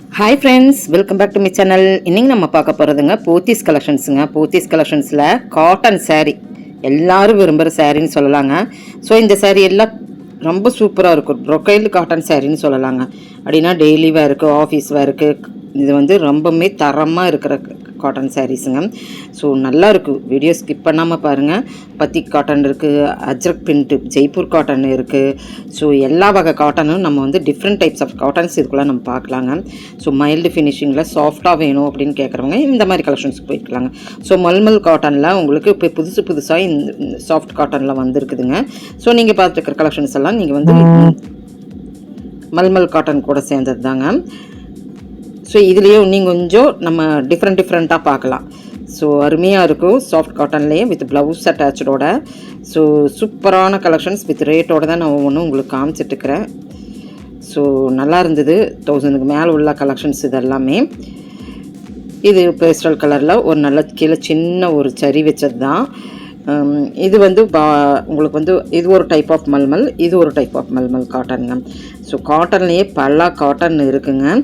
Hi friends, welcome back to my channel. இன்றைக்கி நம்ம பார்க்க போகிறதுங்க போத்தீஸ் கலெக்ஷன்ஸுங்க. போத்தீஸ் கலெக்ஷன்ஸில் காட்டன் saree எல்லோரும் விரும்புகிற சாரின்னு சொல்லலாங்க. ஸோ இந்த saree எல்லாம் ரொம்ப சூப்பராக இருக்கும். ப்ரொக்கைல் காட்டன் சாரின்னு சொல்லலாங்க. அப்படின்னா டெய்லி வேருக்கு, ஆஃபீஸ் வேருக்கு இது வந்து ரொம்பவுமே தரமாக இருக்கிற காட்டன் சாரீஸுங்க. ஸோ நல்லாயிருக்கும். வீடியோ ஸ்கிப் பண்ணாமல் பாருங்கள். பத்திக் காட்டன் இருக்குது, அஜ்ரக் பிரிண்ட்டு, ஜெய்ப்பூர் காட்டன் இருக்குது. ஸோ எல்லா வகை காட்டனும் நம்ம வந்து டிஃப்ரெண்ட் டைப்ஸ் ஆஃப் காட்டன்ஸ் இதுக்குள்ளே நம்ம பார்க்கலாங்க. ஸோ மைல்டு ஃபினிஷிங்கில் சாஃப்டாக வேணும் அப்படின்னு கேட்குறவங்க இந்த மாதிரி கலெக்ஷன்ஸ்க்கு போய்க்கலாங்க. ஸோ மல்மல் காட்டனில் உங்களுக்கு இப்போ புதுசாக இந்த சாஃப்ட் காட்டனில் வந்துருக்குதுங்க. ஸோ நீங்கள் பார்த்துருக்கிற கலெக்ஷன்ஸ் எல்லாம் நீங்கள் வந்து மல்மல் காட்டன் கூட சேர்ந்தது தாங்க. ஸோ இதுலேயே இன்னும் கொஞ்சம் நம்ம டிஃப்ரெண்ட்டாக பார்க்கலாம். ஸோ அருமையாக இருக்கும். சாஃப்ட் காட்டன்லேயே வித் ப்ளவுஸ் அட்டாச்சோட. ஸோ சூப்பரான கலெக்ஷன்ஸ் வித் ரேட்டோடு தான் நான் ஒவ்வொன்றும் உங்களுக்கு காமிச்சிட்ருக்கிறேன். ஸோ நல்லா இருந்தது. 1000க்கு மேலே உள்ள கலெக்ஷன்ஸ் இது எல்லாமே. இது பேஸ்டல் கலரில் ஒரு நல்ல கீழே சின்ன ஒரு சரி வச்சது தான். இது வந்து உங்களுக்கு வந்து இது ஒரு டைப் ஆஃப் மல்மல், இது ஒரு டைப் ஆஃப் மல்மல் காட்டனுங்க. ஸோ காட்டன்லேயே பல காட்டன் இருக்குங்க.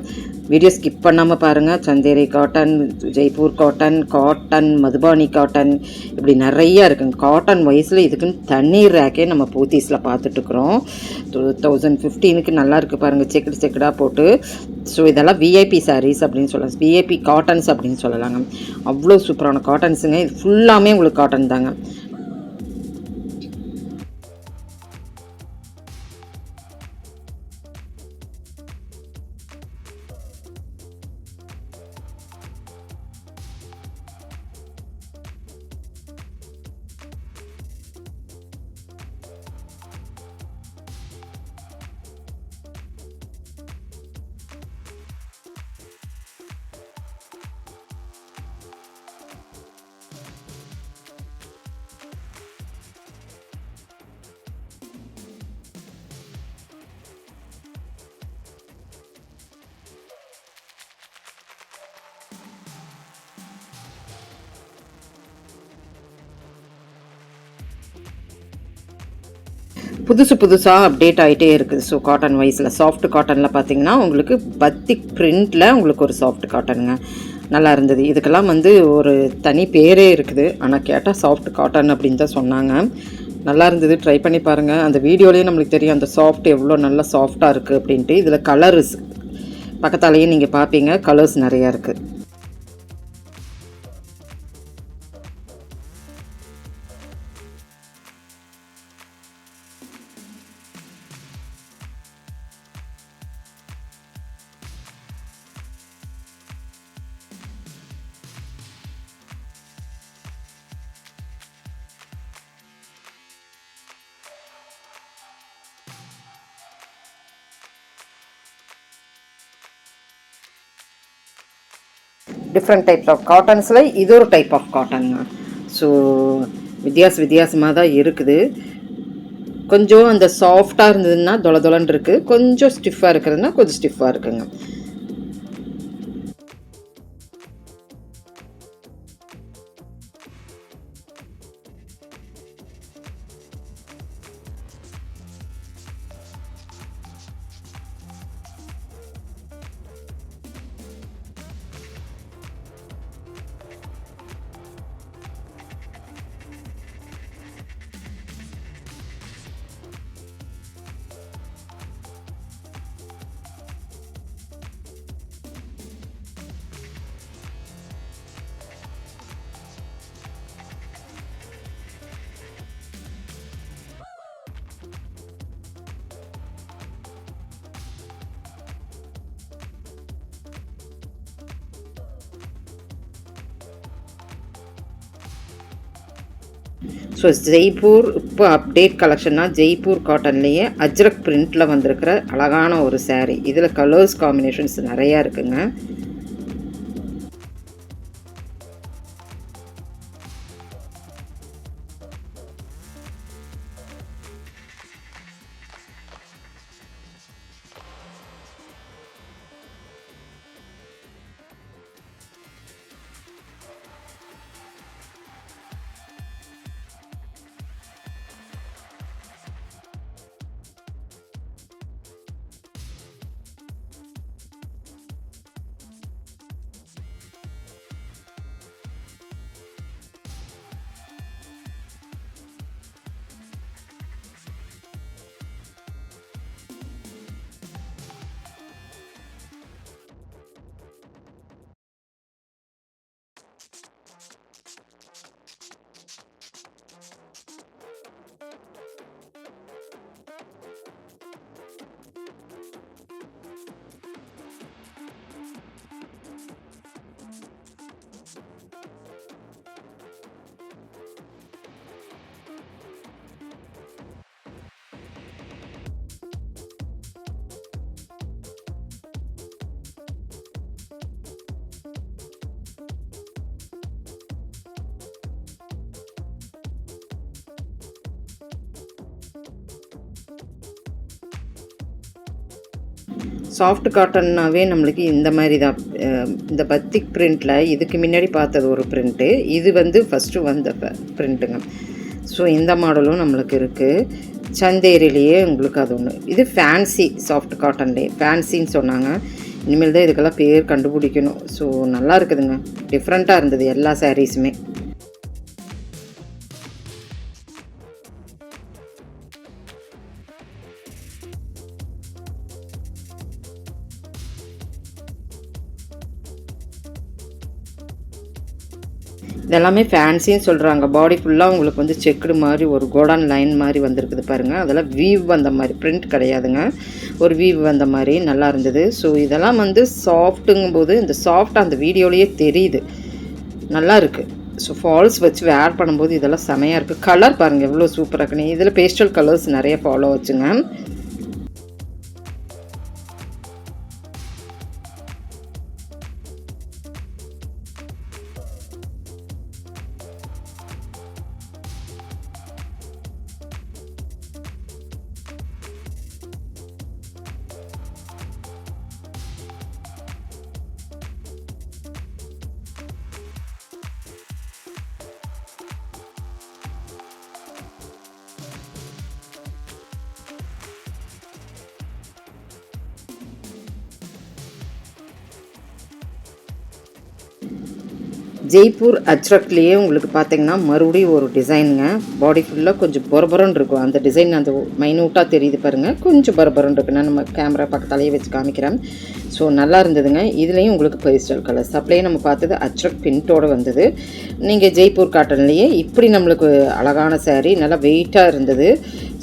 வீடியோ ஸ்கிப் பண்ணாமல் பாருங்கள். Chanderi cotton, Jaipur cotton, cotton Madhubani cotton, இப்படி நிறையா இருக்குங்க. காட்டன் வைஸில் இதுக்குன்னு தனி ரேக்கே நம்ம போத்தீஸில் பார்த்துட்ருக்குறோம். 1015க்கு நல்லா இருக்குது பாருங்கள், செக்கடாக போட்டு. ஸோ இதெல்லாம் விஐபி சாரீஸ் அப்படின்னு சொல்லலாம், விஐபி காட்டன்ஸ் அப்படின்னு சொல்லலாங்க. அவ்வளோ சூப்பரான காட்டன்ஸுங்க. இது ஃபுல்லாமே உங்களுக்கு காட்டன் தாங்க. புதுசாக அப்டேட் ஆகிட்டே இருக்குது. ஸோ காட்டன் வைஸில் சாஃப்ட் காட்டனில் பார்த்தீங்கன்னா உங்களுக்கு பத்திக் பிரிண்டில் உங்களுக்கு ஒரு சாஃப்ட் காட்டனுங்க நல்லா இருந்தது. இதுக்கெல்லாம் வந்து ஒரு தனி பேரே இருக்குது. ஆனால் கேட்டால் சாஃப்ட் காட்டன் அப்படின்னு தான் சொன்னாங்க. நல்லா இருந்தது. ட்ரை பண்ணி பாருங்கள். அந்த வீடியோலேயே நம்மளுக்கு தெரியும் அந்த சாஃப்ட் எவ்வளோ நல்லா சாஃப்டாக இருக்குது அப்படின்ட்டு. இதில் கலர்ஸ் பக்கத்தாலேயே நீங்கள் பார்ப்பீங்க, கலர்ஸ் நிறையா இருக்குது. டிஃப்ரெண்ட் டைப்ஸ் ஆஃப் காட்டன்ஸில் இது ஒரு டைப் ஆஃப் காட்டனுங்க. ஸோ வித்தியாசமாக தான் இருக்குது. கொஞ்சம் அந்த சாஃப்டாக இருந்ததுன்னா தொலைன்னு இருக்குது, கொஞ்சம் ஸ்டிஃபாக இருக்கிறதுனா கொஞ்சம் ஸ்டிஃபாக இருக்குங்க. ஸோ ஜெய்ப்பூர் இப்போ அப்டேட் கலெக்ஷன்னா ஜெய்ப்பூர் காட்டன்லேயே அஜ்ரக் பிரிண்டில் வந்திருக்கிற அழகான ஒரு saree. இதில் கலர்ஸ் காம்பினேஷன்ஸ் நிறையா இருக்குங்க. சாஃப்ட் காட்டன்னாவே நம்மளுக்கு இந்த மாதிரி தான். இந்த பத்திக் பிரிண்டில் இதுக்கு முன்னாடி பார்த்தது ஒரு பிரிண்ட்டு, இது வந்து ஃபஸ்ட்டு வந்த பிரிண்ட்டுங்க. ஸோ இந்த மாடலும் நம்மளுக்கு இருக்குது. சந்தேரிலேயே உங்களுக்கு அது ஒன்று. இது ஃபேன்சி சாஃப்ட் காட்டன்லேயே ஃபேன்சின்னு சொன்னாங்க. இனிமேல் தான் இதுக்கெல்லாம் பேர் கண்டுபிடிக்கணும். ஸோ நல்லா இருக்குதுங்க, டிஃப்ரெண்ட்டாக இருந்தது எல்லா சாரீஸுமே. இதெல்லாமே ஃபேன்சின்னு சொல்கிறாங்க. பாடி ஃபுல்லாக உங்களுக்கு வந்து செக்குடு மாதிரி ஒரு கோல்டன் லைன் மாதிரி வந்திருக்குது பாருங்கள். அதெல்லாம் வீவ் வந்த மாதிரி, பிரிண்ட் கிடையாதுங்க, ஒரு வீவ் வந்த மாதிரி நல்லா இருந்தது. ஸோ இதெல்லாம் வந்து சாஃப்ட்டுங்கும் போது இந்த சாஃப்ட் அந்த வீடியோலேயே தெரியுது, நல்லா இருக்குது. ஸோ ஃபால்ஸ் வச்சு வேர் பண்ணும்போது இதெல்லாம் செமையாக இருக்குது. கலர் பாருங்கள் எவ்வளோ சூப்பராக இருக்குன்னு. இதில் பேஸ்டல் கலர்ஸ் நிறைய ஃபாலோ வச்சுங்க. ஜெய்ப்பூர் அஜ்ரக்லேயே உங்களுக்கு பார்த்தீங்கன்னா மறுபடியும் ஒரு டிசைனுங்க. பாடி ஃபுல்லாக கொஞ்சம் பொரபொரன்னு இருக்கும் அந்த டிசைன், அந்த மைனூட்டாக தெரியுது பாருங்கள், கொஞ்சம் பொரபொரன்னு இருக்குது. நான் நம்ம கேமரா பக்கத்தாலேயே வச்சு காமிக்கிறேன். ஸோ நல்லா இருந்ததுங்க. இதுலேயும் உங்களுக்கு பேஸ்டல் கலர்ஸ் அப்படியே நம்ம பார்த்தது அஜ்ரக் பிரிண்டோடு வந்தது. நீங்கள் ஜெய்ப்பூர் காட்டன்லேயே இப்படி நம்மளுக்கு அழகான சாரீ, நல்லா வெயிட்டாக இருந்தது.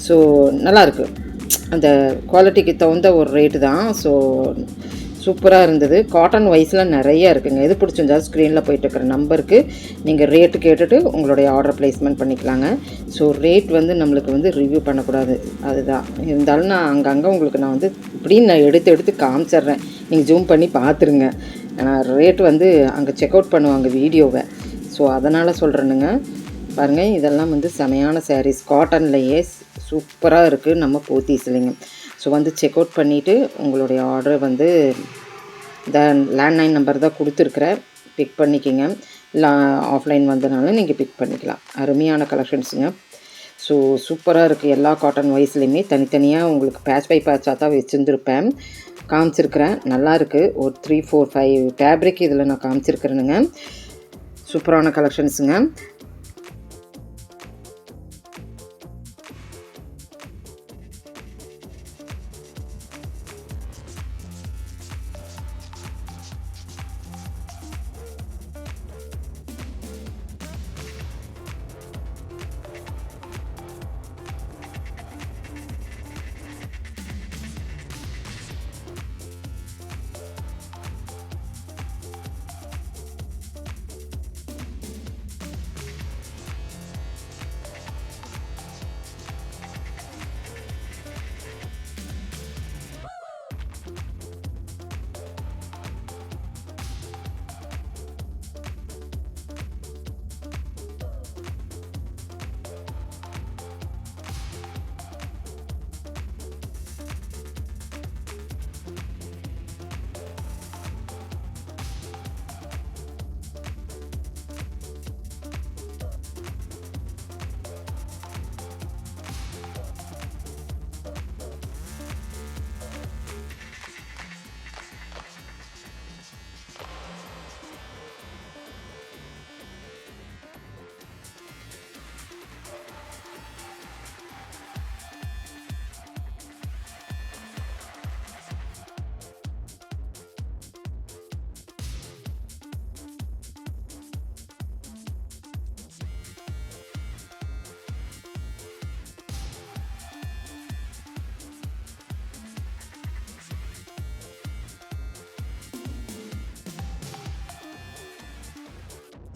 ஸோ நல்லாயிருக்கு, அந்த குவாலிட்டிக்கு தகுந்த ஒரு ரேட்டு தான். ஸோ சூப்பராக இருந்தது. காட்டன் வைஸில் நிறைய இருக்குங்க. எது பிடிச்சிருந்தா ஸ்க்ரீனில் போய்ட்டு இருக்கிற நம்பருக்கு நீங்கள் ரேட்டு கேட்டுட்டு உங்களுடைய ஆர்டர் ப்ளேஸ்மெண்ட் பண்ணிக்கலாங்க. ஸோ ரேட் வந்து நம்மளுக்கு வந்து ரிவ்யூ பண்ணக்கூடாது, அதுதான். இருந்தாலும் நான் அங்கங்கே உங்களுக்கு நான் வந்து இப்படின்னு நான் எடுத்து காமிச்சிட்றேன், நீங்கள் ஜூம் பண்ணி பார்த்துருங்க. ரேட் வந்து அங்கே செக் அவுட் பண்ணுவாங்க வீடியோவை. ஸோ அதனால் சொல்கிறேனுங்க. பாருங்கள், இதெல்லாம் வந்து செமையான சாரீஸ், காட்டன்லேயே சூப்பராக இருக்குது. நம்ம போத்தீஸ்லிங்க. ஸோ வந்து செக் அவுட் பண்ணிவிட்டு உங்களுடைய ஆர்டரை வந்து இந்த லேண்ட்லைன் நம்பர் தான் கொடுத்துருக்குறேன், பிக் பண்ணிக்கிங்க. இல்லை ஆஃப்லைன் வந்தனாலும் நீங்கள் பிக் பண்ணிக்கலாம். அருமையான கலெக்ஷன்ஸுங்க. ஸோ சூப்பராக இருக்குது. எல்லா காட்டன் வைஸ்லேயுமே தனித்தனியாக உங்களுக்கு பேட்ச் பை பேட்சாக தான் வச்சுருந்துருப்பேன், காமிச்சிருக்கிறேன். நல்லாயிருக்கு. ஒரு 3, 4, 5 ஃபேப்ரிக் இதில் நான் காமிச்சிருக்கிறேனுங்க. சூப்பரான கலெக்ஷன்ஸுங்க.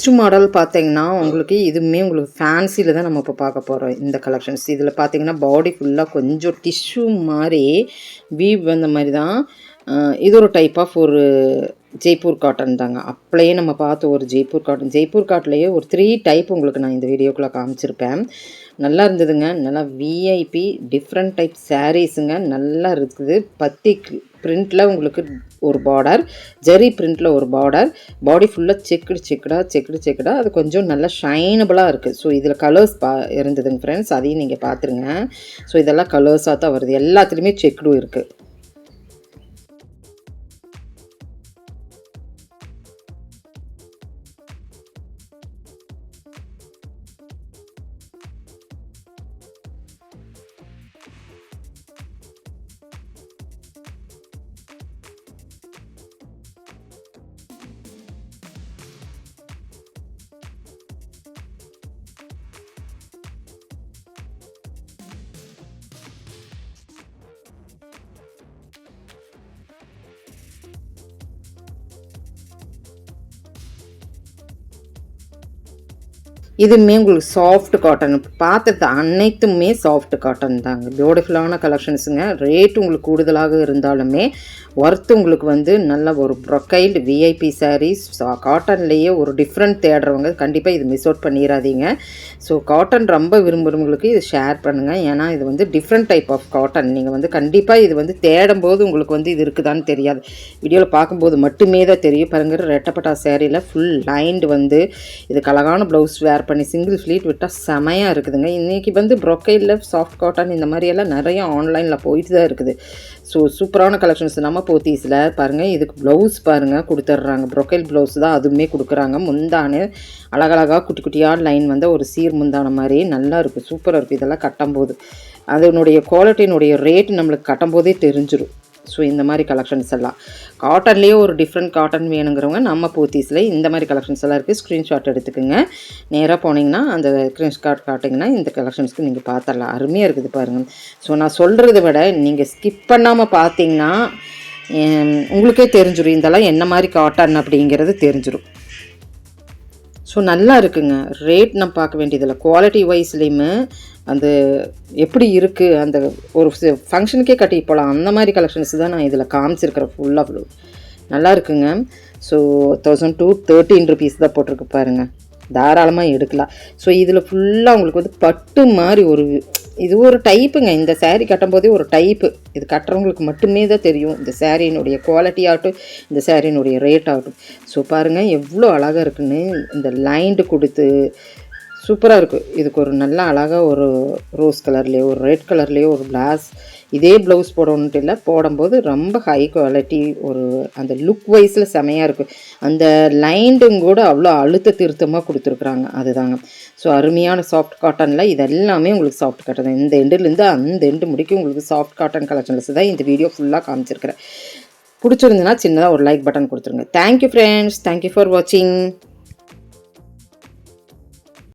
நெக்ஸ்ட் மாடல் பார்த்தீங்கன்னா உங்களுக்கு இதுவுமே உங்களுக்கு ஃபேன்சியில் தான் நம்ம இப்போ பார்க்க போகிறோம். இந்த கலெக்ஷன்ஸ் இதில் பார்த்தீங்கன்னா பாடி ஃபுல்லாக கொஞ்சம் டிஷ்யூ மாதிரி வீவ் வந்த மாதிரி தான். இது ஒரு டைப் ஆஃப் ஒரு ஜெய்ப்பூர் காட்டன் தாங்க. அப்படியே நம்ம பார்த்த ஒரு ஜெய்ப்பூர் காட்டன். ஜெய்ப்பூர் காட்டிலேயே ஒரு 3 டைப் உங்களுக்கு நான் இந்த வீடியோக்குள்ளே காமிச்சிருப்பேன். நல்லா இருந்ததுங்க. நல்லா விஐபி டிஃப்ரெண்ட் டைப் சாரீஸுங்க. நல்லா இருக்குது. பத்திக் பிரிண்டில் உங்களுக்கு ஒரு பார்டர், ஜெரி பிரிண்டில் ஒரு பார்டர், பாடி ஃபுல்லாக செக்குடாக அது கொஞ்சம் நல்லா ஷைனபிளாக இருக்குது. ஸோ இதில் கலர்ஸ் இருந்ததுங்க ஃப்ரெண்ட்ஸ், அதையும் நீங்கள் பார்த்துருங்க. ஸோ இதெல்லாம் கலர்ஸாக தான் வருது, எல்லாத்துலேயுமே செக்குடும் இருக்குது. இதுவுமே உங்களுக்கு சாஃப்ட் காட்டன், பார்த்துட்டு அனைத்துமே சாஃப்ட் காட்டன் தாங்க. பியூட்டிஃபுல்லான கலெக்ஷன்ஸுங்க. ரேட் உங்களுக்கு கூடுதலாக இருந்தாலுமே ஒர்த்து உங்களுக்கு வந்து நல்ல ஒரு ப்ரொக்கைல்டு விஐபி சாரீஸ் காட்டன்லேயே ஒரு டிஃப்ரெண்ட் தேடுறவங்க கண்டிப்பாக இது மிஸ் அவுட் பண்ணிடாதீங்க. ஸோ காட்டன் ரொம்ப விரும்புகிறவங்களுக்கு இது ஷேர் பண்ணுங்கள். ஏன்னா இது வந்து டிஃப்ரெண்ட் டைப் ஆஃப் காட்டன். நீங்கள் வந்து கண்டிப்பாக இது வந்து தேடும்போது உங்களுக்கு வந்து இது இருக்குதான்னு தெரியாது, வீடியோவில் பார்க்கும்போது மட்டுமே தான் தெரியும். பாருங்கள், ரெட்டப்பட்டா சேரீயில் ஃபுல் லைன்டு வந்து இதுக்கு அழகான ப்ளவுஸ் வேர் பண்ணி சிங்கிள் ஃப்ளீட் விட்டால் செமையாக இருக்குதுங்க. இன்றைக்கி வந்து ப்ரொக்கைலில் சாஃப்ட் காட்டன் இந்த மாதிரியெல்லாம் நிறைய ஆன்லைனில் போயிட்டு தான் இருக்குது. ஸோ சூப்பரான கலெக்ஷன்ஸ் நம்ம போத்தீஸில் பாருங்கள். இதுக்கு ப்ளவுஸ் பாருங்கள் கொடுத்துட்றாங்க, ப்ரொக்கைல் ப்ளவுஸ் தான் அதுவுமே கொடுக்குறாங்க. முந்தானு அழகழகாக குட்டி குட்டியாக லைன் வந்து ஒரு சீர் முந்தான மாதிரி நல்லா இருக்குது, சூப்பராக இருக்குது. இதெல்லாம் கட்டும்போது அதனுடைய குவாலிட்டியினுடைய ரேட் நம்மளுக்கு கட்டும்போதே தெரிஞ்சிடும். ஸோ இந்த மாதிரி கலெக்ஷன்ஸ் எல்லாம் காட்டன்லேயே ஒரு டிஃப்ரெண்ட் காட்டன் வேணுங்கிறவங்க நம்ம போத்தீஸில் இந்த மாதிரி கலெக்ஷன்ஸ் எல்லாம் இருக்குது. ஸ்க்ரீன்ஷாட் எடுத்துக்கோங்க, நேராக போனீங்கன்னா அந்த ஸ்க்ரீன்ஷாட் காட்டிங்கன்னா இந்த கலெக்ஷன்ஸ்க்கு நீங்கள் பார்த்துடலாம். அருமையாக இருக்குது பாருங்கள். ஸோ நான் சொல்கிறத விட நீங்கள் ஸ்கிப் பண்ணாமல் பார்த்தீங்கன்னா உங்களுக்கே தெரிஞ்சிடும் இதெல்லாம் என்ன மாதிரி காட்டன் அப்படிங்கிறது தெரிஞ்சிடும். ஸோ நல்லா இருக்குங்க. ரேட் நம்ம பார்க்க வேண்டியதில்லை, குவாலிட்டி வைஸ்லேயுமே அந்த எப்படி இருக்குது, அந்த ஒரு ஃபங்க்ஷனுக்கே கட்டி போகலாம் அந்த மாதிரி கலெக்ஷன்ஸ் தான் நான் இதில் காமிச்சிருக்கிறேன். ஃபுல்லாக நல்லா இருக்குங்க. ஸோ 1213 ருபீஸ் தான் போட்டிருக்கு பாருங்கள், தாராளமாக எடுக்கலாம். ஸோ இதில் ஃபுல்லாக உங்களுக்கு வந்து பட்டு மாதிரி ஒரு இது ஒரு டைப்புங்க. இந்த சேரீ கட்டும்போதே ஒரு டைப்பு, இது கட்டுறவங்களுக்கு மட்டுமே தான் தெரியும் இந்த சேரீனுடைய குவாலிட்டி ஆகட்டும், இந்த சேரீனுடைய ரேட் ஆகட்டும். ஸோ பாருங்கள் எவ்வளோ அழகாக இருக்குன்னு, இந்த லைண்டு கொடுத்து சூப்பராக இருக்குது. இதுக்கு ஒரு நல்ல அழகாக ஒரு ரோஸ் கலர்லேயோ ஒரு ரெட் கலர்லேயோ ஒரு ப்ளவுஸ், இதே ப்ளவுஸ் போடணுன்ட்டு இல்லை, போடும்போது ரொம்ப ஹை குவாலிட்டி ஒரு அந்த லுக் வைஸில் செமையாக இருக்குது. அந்த லைண்டும் கூட அவ்வளோ அழுத்த திருத்தமாக கொடுத்துருக்குறாங்க, அதுதாங்க. ஸோ அருமையான சாஃப்ட் காட்டனில் இது எல்லாமே உங்களுக்கு சாஃப்ட் காட்டன், இந்த எண்டுலேருந்து அந்த எண்டு முடிக்கும் உங்களுக்கு சாஃப்ட் காட்டன் கலெக்ஷன்ஸ் தான் இந்த வீடியோ ஃபுல்லாக காமிச்சிருக்கிறேன். பிடிச்சிருந்துன்னா சின்னதாக ஒரு லைக் பட்டன் கொடுத்துருங்க. தேங்க்யூ ஃப்ரெண்ட்ஸ், தேங்க்யூ ஃபார் வாட்சிங்.